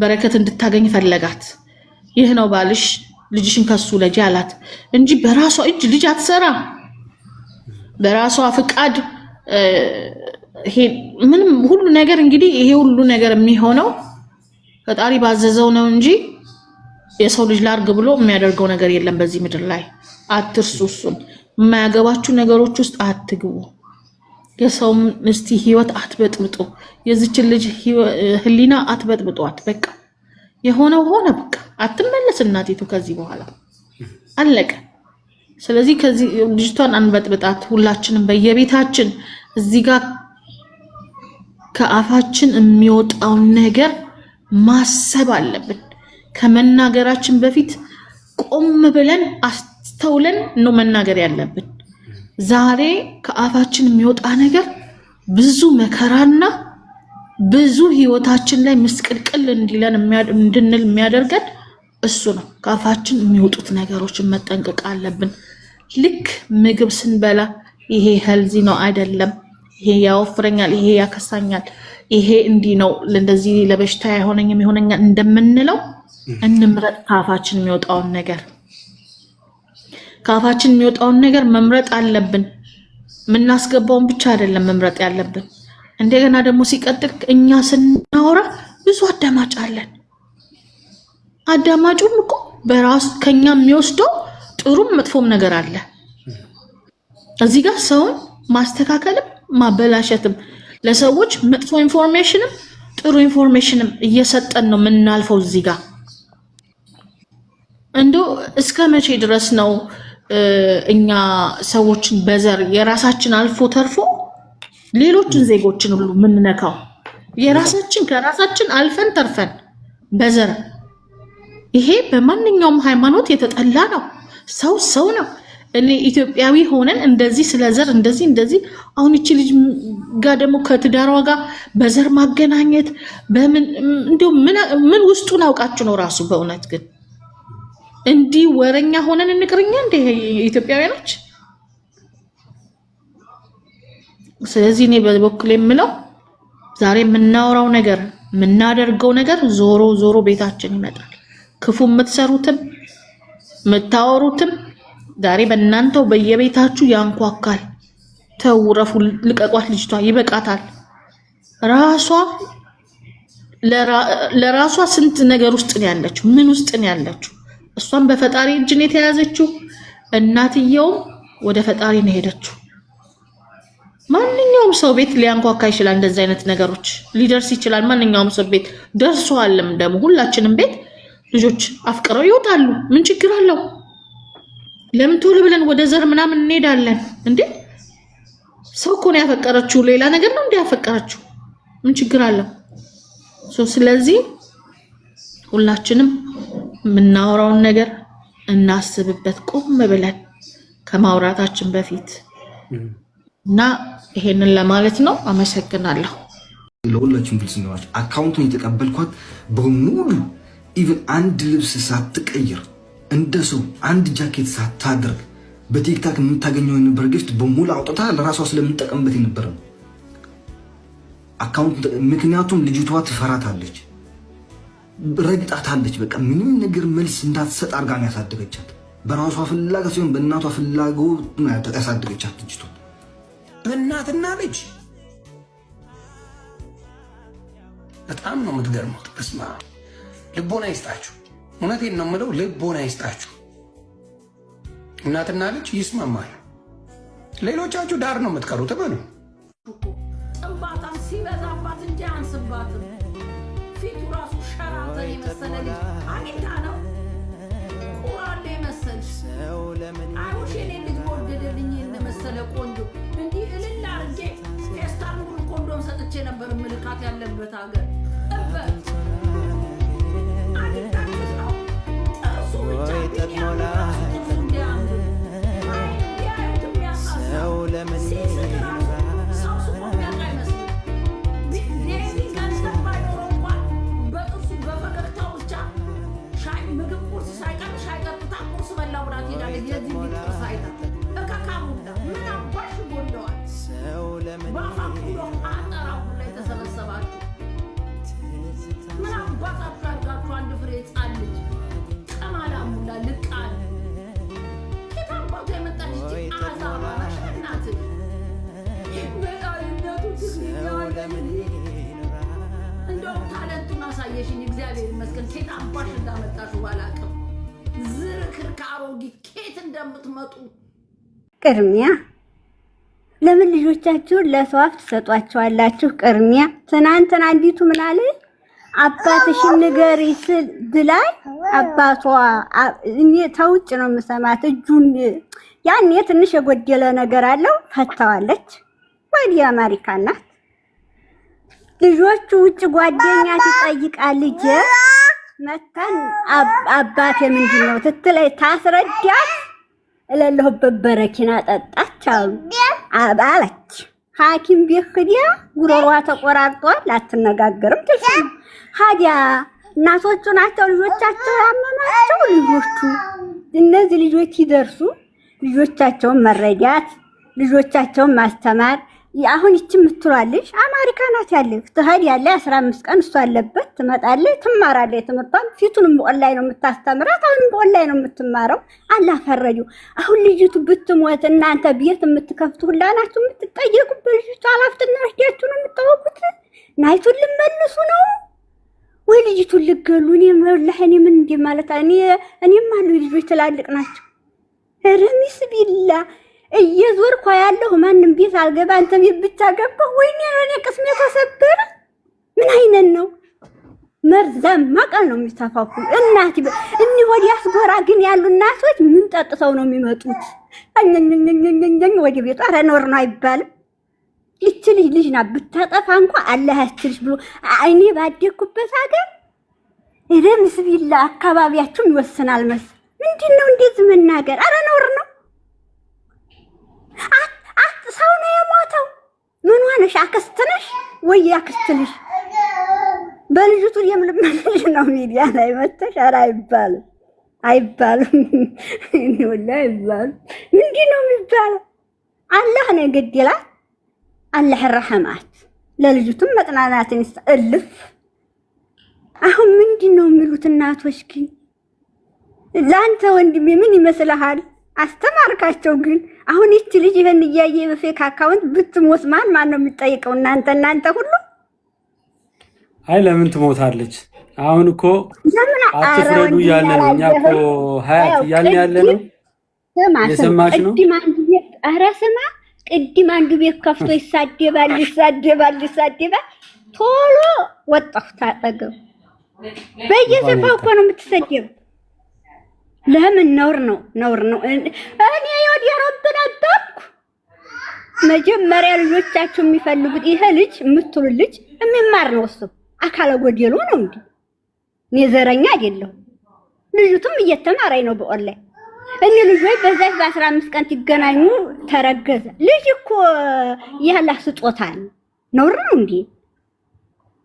በረከት እንድታገኝ ፈለጋት። ይህ ነው ባልሽ ልጅሽን ከሱ ለጂ አላት እንጂ በራሷ እጅ ልጅ አትሰራ። በራሷ ፍቃድ ምንም ሁሉ ነገር እንግዲህ ይሄ ሁሉ ነገር የሚሆነው ፈጣሪ ባዘዘው ነው እንጂ የሰው ልጅ ላርግ ብሎ የሚያደርገው ነገር የለም በዚህ ምድር ላይ። አትርሱ። እሱን የማያገባችሁ ነገሮች ውስጥ አትግቡ። የሰውም እስቲ ህይወት አትበጥብጡ። የዚች ልጅ ህሊና አትበጥብጧት። በቃ የሆነው ሆነ። በቃ አትመለስ እናቲቱ ከዚህ በኋላ አለቀ። ስለዚህ ከዚህ ልጅቷን አንበጥብጣት። ሁላችንም በየቤታችን እዚህ ጋር ከአፋችን የሚወጣው ነገር ማሰብ አለብን። ከመናገራችን በፊት ቆም ብለን አስተውለን ነው መናገር ያለብን። ዛሬ ከአፋችን የሚወጣ ነገር ብዙ መከራና ብዙ ህይወታችን ላይ ምስቅልቅል እንድንል የሚያደርገን እሱ ነው። ከአፋችን የሚወጡት ነገሮችን መጠንቀቅ አለብን። ልክ ምግብ ስንበላ ይሄ ሄልዚ ነው አይደለም፣ ይሄ ያወፍረኛል፣ ይሄ ያከሳኛል፣ ይሄ እንዲህ ነው ለእንደዚህ ለበሽታ አይሆነኝም ይሆነኛል እንደምንለው እንምረጥ። ከአፋችን የሚወጣውን ነገር ከአፋችን የሚወጣውን ነገር መምረጥ አለብን። የምናስገባውን ብቻ አይደለም መምረጥ ያለብን። እንደገና ደግሞ ሲቀጥል እኛ ስናወራ ብዙ አዳማጭ አለን። አዳማጩም እኮ በራሱ ከኛ የሚወስደው ጥሩም መጥፎም ነገር አለ። እዚህ ጋር ሰውን ማስተካከልም ማበላሸትም ለሰዎች መጥፎ ኢንፎርሜሽንም ጥሩ ኢንፎርሜሽንም እየሰጠን ነው የምናልፈው። እዚህ ጋር እንደው እስከ መቼ ድረስ ነው እኛ ሰዎችን በዘር የራሳችን አልፎ ተርፎ ሌሎችን ዜጎችን ሁሉ የምንነካው? የራሳችን ከራሳችን አልፈን ተርፈን በዘር ይሄ በማንኛውም ሃይማኖት የተጠላ ነው። ሰው ነው። እኔ ኢትዮጵያዊ ሆነን እንደዚህ ስለ ዘር እንደዚህ አሁን እቺ ልጅ ጋር ደግሞ ከትዳሯ ጋር በዘር ማገናኘት በምን እንደው ምን ውስጡን አውቃችሁ ነው ራሱ? በእውነት ግን እንዲህ ወረኛ ሆነን እንቅርኛ እንደ ኢትዮጵያውያኖች። ስለዚህ እኔ በበኩሌ የምለው ዛሬ የምናወራው ነገር የምናደርገው ነገር ዞሮ ቤታችን ይመጣል። ክፉ የምትሰሩትም የምታወሩትም ዛሬ በእናንተው በየቤታችሁ ያንኳካል። ተውረፉ፣ ልቀቋት፣ ልጅቷ ይበቃታል። ለራሷ ስንት ነገር ውስጥ ነው ያለችው? ምን ውስጥ ነው ያለችው? እሷም በፈጣሪ እጅ ነው የተያዘችው። እናትየውም ወደ ፈጣሪ ነው ሄደችው። ማንኛውም ሰው ቤት ሊያንኳካ ይችላል። እንደዚህ አይነት ነገሮች ሊደርስ ይችላል። ማንኛውም ሰው ቤት ደርሷልም። ደግሞ ሁላችንም ቤት ልጆች አፍቅረው ይወጣሉ። ምን ችግር አለው? ለምን ቶሎ ብለን ወደ ዘር ምናምን እንሄዳለን እንዴ? ሰው እኮ ነው ያፈቀረችው። ሌላ ነገር ነው እንዴ ያፈቀረችው? ምን ችግር አለው? ስለዚህ ሁላችንም የምናወራውን ነገር እናስብበት ቆም ብለን ከማውራታችን በፊት እና ይሄንን ለማለት ነው። አመሰግናለሁ። ለሁላችሁም ግልጽ ነው። አካውንቱን የተቀበልኳት በሙሉ ኢቭን አንድ ልብስ ሳትቀይር እንደሰው አንድ ጃኬት ሳታደርግ በቲክታክ የምታገኘው የነበረ ጊፍት በሙሉ አውጥታ ለራሷ ስለምንጠቀምበት የነበረ አካውንት። ምክንያቱም ልጅቷ ትፈራታለች፣ ረግጣታለች። በቃ ምንም ነገር መልስ እንዳትሰጥ አድርጋ ነው ያሳደገቻት። በራሷ ፍላጎት ሲሆን በእናቷ ፍላጎት ያሳደገቻት ልጅቷ። እናትና ልጅ በጣም ነው የምትገርመው። በስመ አብ ልቦና ይስጣችሁ። እውነቴን ነው የምለው፣ ልቦና ይስጣችሁ። እናትና ልጅ ይስማማሉ። ሌሎቻችሁ ዳር ነው የምትቀሩት። በሉ ጥንባታም ሲበዛባት እንጂ አንስባትም። ፊቱ ራሱ ሸራተን የመሰለ ልጅ አግኝታ ነው ቁራሌ መሰልሽ። አይውሽ የኔ ልጅ ወደደልኝ የመሰለ ቆንጆ እንዲህ እልል አድርጌ ፌስታል ሙሉ ኮንዶም ሰጥቼ ነበር ምልካት ያለበት ሀገር እበት አግኝታችስ ነው እሱ ብቻ ቢኒያም የሽን እግዚአብሔር ይመስገን። ኬት አባሽ እንዳመጣሹ ባላቅም ዝርክር ከአሮጊት ኬት እንደምትመጡ ቅድሚያ ለምን ልጆቻችሁን ለሰው አፍ ትሰጧቸዋላችሁ? ቅድሚያ ትናንትና አንዲቱ ምን አለ አባትሽን ንገሪ ስል ብላኝ አባቷ እኔ ተውጭ ነው የምሰማት እጁን ያኔ ትንሽ የጎደለ ነገር አለው ፈታዋለች። ወዲያ አሜሪካ ናት። ልጆቹ ውጭ ጓደኛ ትጠይቃል ልጅ መታን አባቴ ምንድነው ትትለይ ታስረዳት እለለሁበት በረኪና ጠጣች አሉ አለች። ሐኪም ቤት ሄዳ ጉሮሯ ተቆራርጧል አትነጋገርም ትልሽ ሀዲያ እናቶቹ ናቸው ልጆቻቸው ያመማቸው ልጆቹ እነዚህ ልጆች ይደርሱ ልጆቻቸውን መረዳት ልጆቻቸውን ማስተማር አሁን እቺ ምትሏልሽ አሜሪካ ናት ያለው ትሄድ ያለ 15 ቀን እሷ አለበት ትመጣለች ትማራለች ትምህርቷን ፊቱንም ኦንላይን ነው የምታስተምራት አሁንም ኦንላይን ነው የምትማረው አላህ ፈረጁ አሁን ልጅቱ ብትሞት እናንተ ቤት የምትከፍቱ ሁላ ናችሁ የምትጠየቁበት ልጅቱ አላፍትና ወስዳችሁ ነው የምታወቁት ናይቱን ልመልሱ ነው ወይ ልጅቱን ልገሉ እኔ ወላሂ እኔ ምን እንደ ማለት እኔም አሉ ልጆች ትላልቅ ናቸው ረሚስ ቢላ እየዞርኩ ያለው ማንንም ቤት አልገባ አንተም ብቻ ገባ ወይኔ እኔ ቅስሜ ተሰበረ ምን አይነት ነው መርዛማ ቃል ነው የሚታፋኩ እናት እኒ ወዲያስ ጎራ ግን ያሉ እናቶች ምን ጠጥተው ነው የሚመጡት አኝኝኝኝኝ ወዲ ቤት አረ ኖር ነው አይባልም ይችልሽ ልጅና ብታጠፋ እንኳን አላህ ያስችልሽ ብሎ አይኔ ባደኩበት ሀገር ረምስ ቢላ አካባቢያችሁም ይወስናል መስ ምንድነው እንደዚህ መናገር አረ ኖር ነው ሰው ነው የሞተው ምን ሆነሽ አክስት ነሽ ወይ አክስት ልጅ በልጅቱ የምልምልሽ ነው ሚዲያ ላይ መተሽ አረ አይባልም እኔ ወላሂ አይባልም ምንድነው የሚባለው አላህ ነው የገደላት አላህ ረህማት ለልጅቱም መጥናናትን ይስጥልፍ አሁን ምንድነው የሚሉት እናቶች ግን ላንተ ወንድሜ ምን ይመስልሃል አስተማርካቸው ግን አሁን እቺ ልጅ ይሄን እያየ በፌክ አካውንት ብትሞት ማን ነው የሚጠይቀው እናንተ ሁሉ አይ ለምን ትሞታለች አሁን እኮ አትፍረዱ ያለ ነው እኛ እኮ ሀያት ያልን ያለ ነው የሰማሽ ነው ስማ ቅድም አንዱ ቤት ከፍቶ ይሳደባል ቶሎ ወጣሁ ታጠገው በየሰፋው እኮ ነው የምትሰደብ ለምን ነውር ነው እኔ ወዲያ ረብ ነበርኩ መጀመሪያ ልጆቻችሁ የሚፈልጉት ይሄ ልጅ የምትሉ ልጅ የሚማር ነው እሱ አካለ ጎደሎ ነው እንዴ እኔ ዘረኛ አይደለሁ ልጅቱም እየተማረኝ ነው በኦንላይን እኔ ልጆች በዛይ በ15 ቀን ትገናኙ ተረገዘ ልጅ እኮ ያላህ ስጦታ ነው እንዴ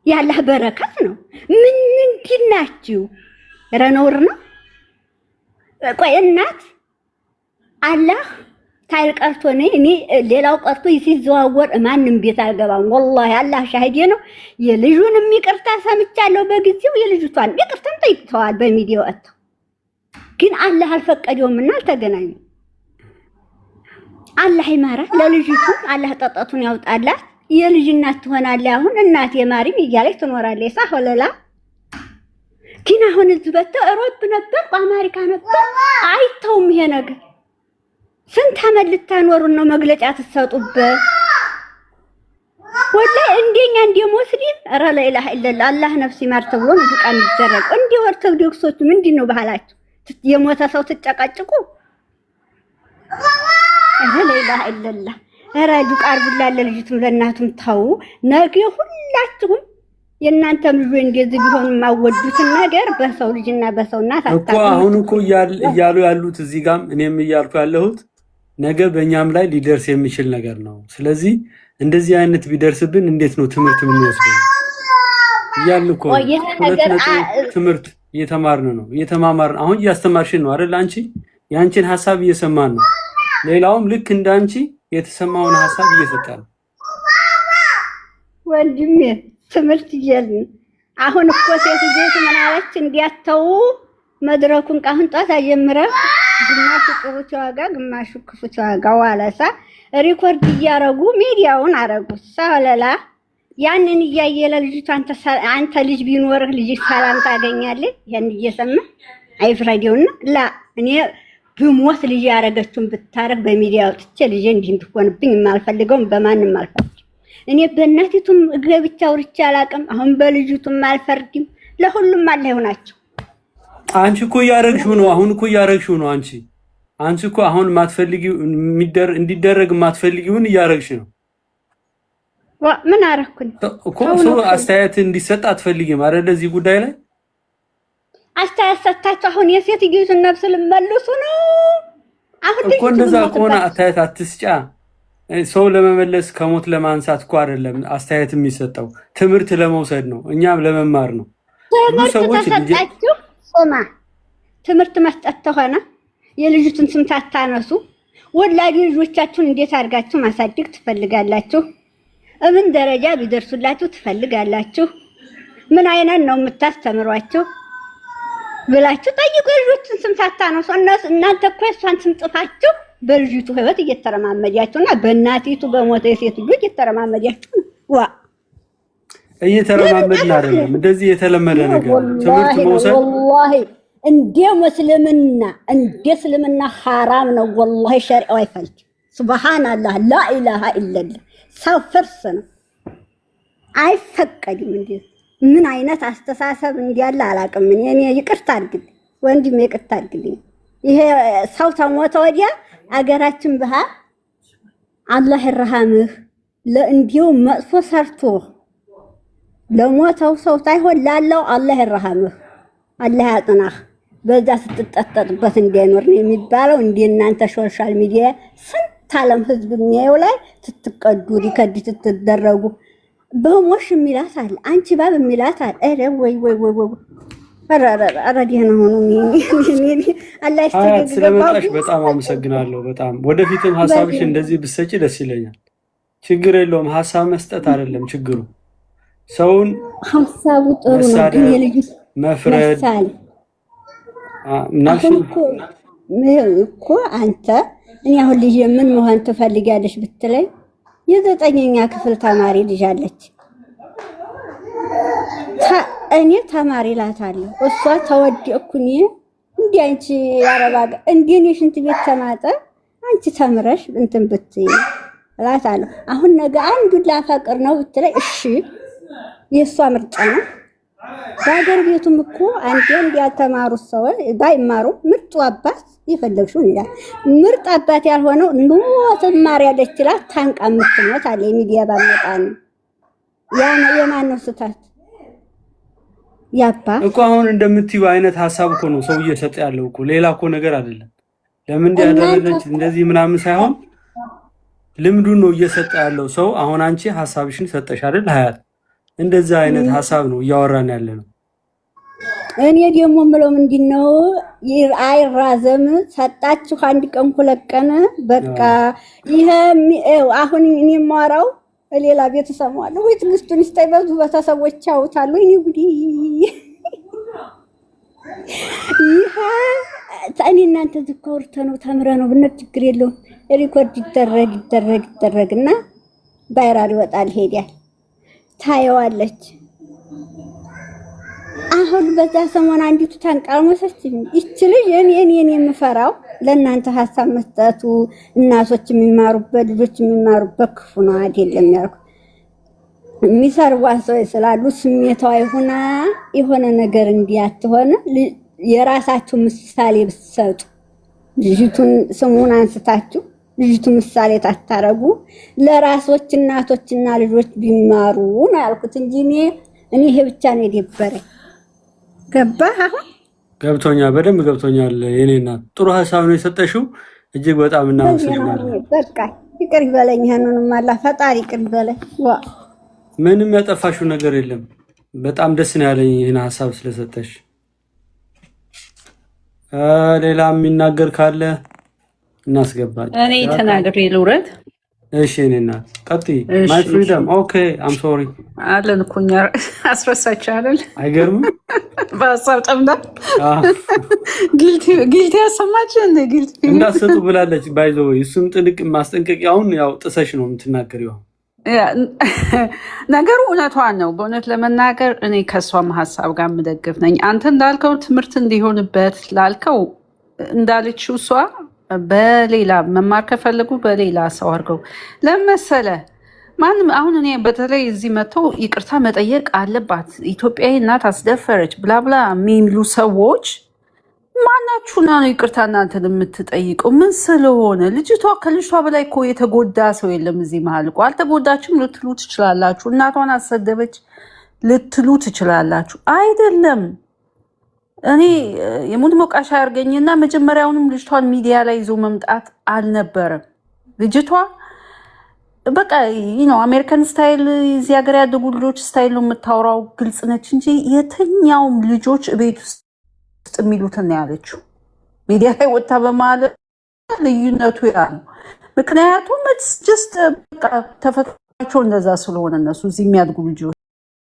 ያላህ በረከት ነው ምን እንዲናችሁ ረነውር ነው ቆይ እናት አላህ ታይል ቀርቶ እኔ ሌላው ቀርቶ ሲዘዋወር ማንንም ቤት አልገባም ወላሂ አላህ ሻሂዴ ነው የልጁንም ይቅርታ ሰምቻለሁ በጊዜው የልጅቷን ይቅርታም ጠይቀዋል በሚዲያው አጥተው ግን አላህ አልፈቀደውምና አልተገናኙ አላህ ይማራ ለልጅቱ አላህ ጠጣቱን ያውጣላት የልጅ እናት ትሆናለች አሁን እናት የማሪም እያለች ትኖራለች ሳሆለላ ግን አሁን ዝበተ አውሮፓ ነበር በአሜሪካ ነበር አይተውም ይሄ ነገር ስንት አመት ልታኖሩን ነው መግለጫ ተሰጡበት ወላሂ እንደኛ እንደ ሙስሊም ኧረ ለኢላሃ ኢላላህ አላህ ነፍስ ይማር ተብሎ ነው ቃል ይደረግ እንደ ኦርቶዶክሶች ምንድነው ባህላችሁ የሞተ ሰው ትጨቃጭቁ ኧረ ለኢላሃ ኢላላህ ኧረ ዱቃር ብላለ ልጅቱም ለእናቱም ታው ነገ ሁላችሁም የእናንተም ልጅ እንደዚህ ቢሆን ማወዱት ነገር በሰው ልጅና በሰው እናት እኮ አሁን እኮ እያሉ ያሉት እዚህ ጋም እኔም እያልኩ ያለሁት ነገ በእኛም ላይ ሊደርስ የሚችል ነገር ነው ስለዚህ እንደዚህ አይነት ቢደርስብን እንዴት ነው ትምህርት የምንወስደው እያልን እኮ ትምህርት እየተማርን ነው እየተማማርን አሁን እያስተማርሽን ነው አይደል አንቺ ያንቺን ሐሳብ እየሰማን ነው ሌላውም ልክ እንዳንቺ የተሰማውን ሐሳብ እየሰጠ ነው ወንድሜ ትምህርት ይያልን አሁን እኮ ሴት ልጅ ምናለች እንዲያተው መድረኩን ቃሁን ጣታ ጀምረ ግማሹ ጥሩት ዋጋ ግማሹ ክፉት ዋጋ ዋለሳ ሪኮርድ እያረጉ ሚዲያውን አረጉ ሳለላ ያንን እያየለ ልጅቱ አንተ ልጅ ቢኖርህ ልጅ ሰላም ታገኛለህ ያን እየሰማ አይፍራዲውና ላ እኔ ብሞት ልጅ ያረገችውን ብታረግ በሚዲያ ወጥቼ ልጅ እንዲህ እንድትሆንብኝ የማልፈልገውም በማንም አልፈርድም። እኔ በእናቲቱም ገብቻ አውርቼ አላውቅም። አሁን በልጅቱም አልፈርድም። ለሁሉም አለ ይሆናቸው። አንቺ እኮ እያረግሽው ነው። አሁን እኮ እያረግሽው ነው። አንቺ እኮ አሁን ማትፈልጊው እንዲደረግ ማትፈልጊውን እያረግሽ ነው። ምን አረኩኝ እኮ ሰው አስተያየት እንዲሰጥ አትፈልጊም አይደል? እዚህ ጉዳይ ላይ አስተያየት ሰጣችሁ። አሁን የሴትዮቱን ነፍስ ልመልሱ ነው። አሁን እኮ እንደዛ ከሆነ አስተያየት አትስጫ። ሰው ለመመለስ ከሞት ለማንሳት እኮ አይደለም አስተያየት የሚሰጠው፣ ትምህርት ለመውሰድ ነው፣ እኛም ለመማር ነው። ትምህርት ተሰጣችሁ። ትምህርት መስጠት ተሆነ የልጅቱን ስም ታታነሱ። ወላጅ ልጆቻችሁን እንዴት አድርጋችሁ ማሳደግ ትፈልጋላችሁ? ምን ደረጃ ቢደርሱላችሁ ትፈልጋላችሁ? ምን አይነት ነው የምታስተምሯቸው ብላችሁ ጠይቁ። የልጆችን ስም ታታነሱ። እናንተ እኮ እሷን ስም ጥፋችሁ በልጅቱ ህይወት እየተረማመዳችሁና በእናቲቱ በሞተ የሴት ልጅ እየተረማመዳችሁ ነው። እየተረማመድን አይደለም። እንደዚህ የተለመደ ነገር ትምህርት መውሰድ ወላሂ እንደ እስልምና ሐራም ነው። ወላሂ ሸሪዓው አይፈልግም። ሱብሃንአላህ ላኢላሃ ኢለላህ ሰው ፍርስ ነው፣ አይፈቀድም። እንዴ ምን አይነት አስተሳሰብ እንዲያለ አላውቅም። እኔ ይቅርታ አድርግልኝ ወንድም፣ ይቅርታ አድርግልኝ። ይሄ ሰው ተሞተ ወዲያ አገራችን በሃ አላህ ይርሐምህ ለእንዲው መጥፎ ሰርቶ ለሞተው ሰው ሳይሆን ላለው አላህ ይርሐምህ፣ አላህ ያጽናህ። በዛ ስትጠጠጥበት እንዳይኖር ነው የሚባለው። እንደ እናንተ ሶሻል ሚዲያ ስንት ዓለም ህዝብ የሚያየው ላይ ስትቀዱ ሪከርድ ስትደረጉ በሞሽ የሚላት አለ፣ አንቺ ባብ የሚላት አለ። ኧረ ወይ አረዲና ሆኖ አላህ ይስተግድ። ስለመጣሽ በጣም አመሰግናለሁ። በጣም ወደፊትም ሐሳብሽ እንደዚህ ብትሰጪ ደስ ይለኛል። ችግር የለውም። ሐሳብ መስጠት አይደለም ችግሩ፣ ሰውን ሐሳቡ ጥሩ ነው፣ ግን የልጅ መፍረድ እኮ አንተ እኔ አሁን ልጅ ምን መሆን ትፈልጊያለሽ ብትለኝ የ9ኛ ክፍል ተማሪ ልጅ አለች። እኔ ተማሪ እላታለሁ፣ እሷ ተወደኩኝ እንዴ አንቺ ያረባጋ እንዴ ነው ሽንት ቤት ተማጠ አንቺ ተምረሽ እንትን ብትይ እላታለሁ። አሁን ነገ አንዱ ላፈቅር ነው ብትለኝ እሺ የሷ ምርጫ ነው። በሀገር ቤቱም እኮ አንዴ ያልተማሩ ሰዎች ባይማሩ ምርጡ አባት የፈለግሽው ይላል። ምርጥ አባት ያልሆነው ትማር ያለች ይችላል ታንቃ የምትሞት አለ። የሚዲያ ባመጣ ነው የማን ነው ስታት ያባ እኮ አሁን እንደምትዩ አይነት ሐሳብ እኮ ነው ሰው እየሰጠ ያለው እኮ ሌላ እኮ ነገር አይደለም። ለምን እንዲያደረገች እንደዚህ ምናምን ሳይሆን ልምዱን ነው እየሰጠ ያለው ሰው። አሁን አንቺ ሐሳብሽን ሰጠሽ አይደል ሀያት? እንደዛ አይነት ሐሳብ ነው እያወራን ያለ ነው። እኔ ደግሞ ምለው ምንድነው አይራዘም ሰጣችሁ አንድ ቀን ሁለት ቀን በቃ ይሄ አሁን እኔ የማወራው ሌላ ቤተሰብ አለው ወይ ትግስቱን ይስተይበዙ በተሰቦች ያውታሉ። እኔ ጉዲ ይሄ ታኒ እናንተ ዝኮርተ ነው ተምረ ነው ብነት ችግር የለውም። ሪኮርድ ይደረግና ባይራሪ ወጣል ሄዲያ ታየዋለች። አሁን በዛ ሰሞን አንዲቱ ታንቃልሞሰች ይችልኝ እኔ የምፈራው ለእናንተ ሐሳብ መስጠቱ እናቶች የሚማሩበት ልጆች የሚማሩበት ክፉ ነው አይደለም ያልኩ። የሚሰርዋት ሰው ስላሉ ስሜታዊ ሆና የሆነ ነገር እንዲያትሆነ የራሳችሁ ምሳሌ ብትሰጡ ልጅቱን ስሙን አንስታችሁ ልጅቱ ምሳሌ ታታረጉ ለራሶች እናቶችና ልጆች ቢማሩ ነው ያልኩት እንጂ እኔ ይሄ ብቻ ነው የደበረኝ። ገባህ? አሁን ገብቶኛል፣ በደንብ ገብቶኛል። የኔ እናት ጥሩ ሐሳብ ነው የሰጠሽው። እጅግ በጣም እናመሰግናለን። በቃ ይቅር ይበለኝ፣ ያንንም አላህ ፈጣሪ ይቅር ይበለኝ። ምንም ያጠፋሽው ነገር የለም። በጣም ደስ ነው ያለኝ ይሄን ሐሳብ ስለሰጠሽ። ሌላ የሚናገር ካለ እናስገባለን። እኔ ተናግሬ ልውረድ። እሺ እኔ እናት ቀጥይ። ማይ ፍሪደም ኦኬ አም ሶሪ አለን እኮ እኛ አስረሳችሁ አይደል? አይገርምም? በሀሳብ ጠምዳ ጊልቲ ያሰማችሁ እንደ ጊልቲ እንዳሰጡ ብላለች። ባይዞ እሱም ጥንቅ ማስጠንቀቂያውን ያው ጥሰሽ ነው የምትናገሪው። ነገሩ እውነቷን ነው። በእውነት ለመናገር እኔ ከሷም ሀሳብ ጋር የምደግፍ ነኝ። አንተ እንዳልከው ትምህርት እንዲሆንበት ላልከው እንዳለችው እሷ በሌላ መማር ከፈለጉ በሌላ ሰው አድርገው ለመሰለ ማንም አሁን እኔ በተለይ እዚህ መጥተው ይቅርታ መጠየቅ አለባት ኢትዮጵያዊ እናት አስደፈረች ብላብላ የሚሉ ሰዎች ማናችሁና ነው ይቅርታ እናንተን የምትጠይቀው? ምን ስለሆነ? ልጅቷ ከልጅቷ በላይ እኮ የተጎዳ ሰው የለም እዚህ መሀል እኮ። አልተጎዳችም ልትሉ ትችላላችሁ። እናቷን አሰደበች ልትሉ ትችላላችሁ። አይደለም እኔ የሙድ ሞቃሻ ያርገኝና መጀመሪያውንም ልጅቷን ሚዲያ ላይ ይዞ መምጣት አልነበረም። ልጅቷ በቃ ነው አሜሪካን ስታይል እዚህ ሀገር ያደጉ ልጆች ስታይል ነው የምታወራው፣ ግልጽ ነች እንጂ የትኛውም ልጆች ቤት ውስጥ የሚሉትን ነው ያለችው። ሚዲያ ላይ ወጣ በማለት ልዩነቱ ያ ነው። ምክንያቱም ጀስት ተፈጥሯቸው እንደዛ ስለሆነ እነሱ እዚህ የሚያድጉ ልጆች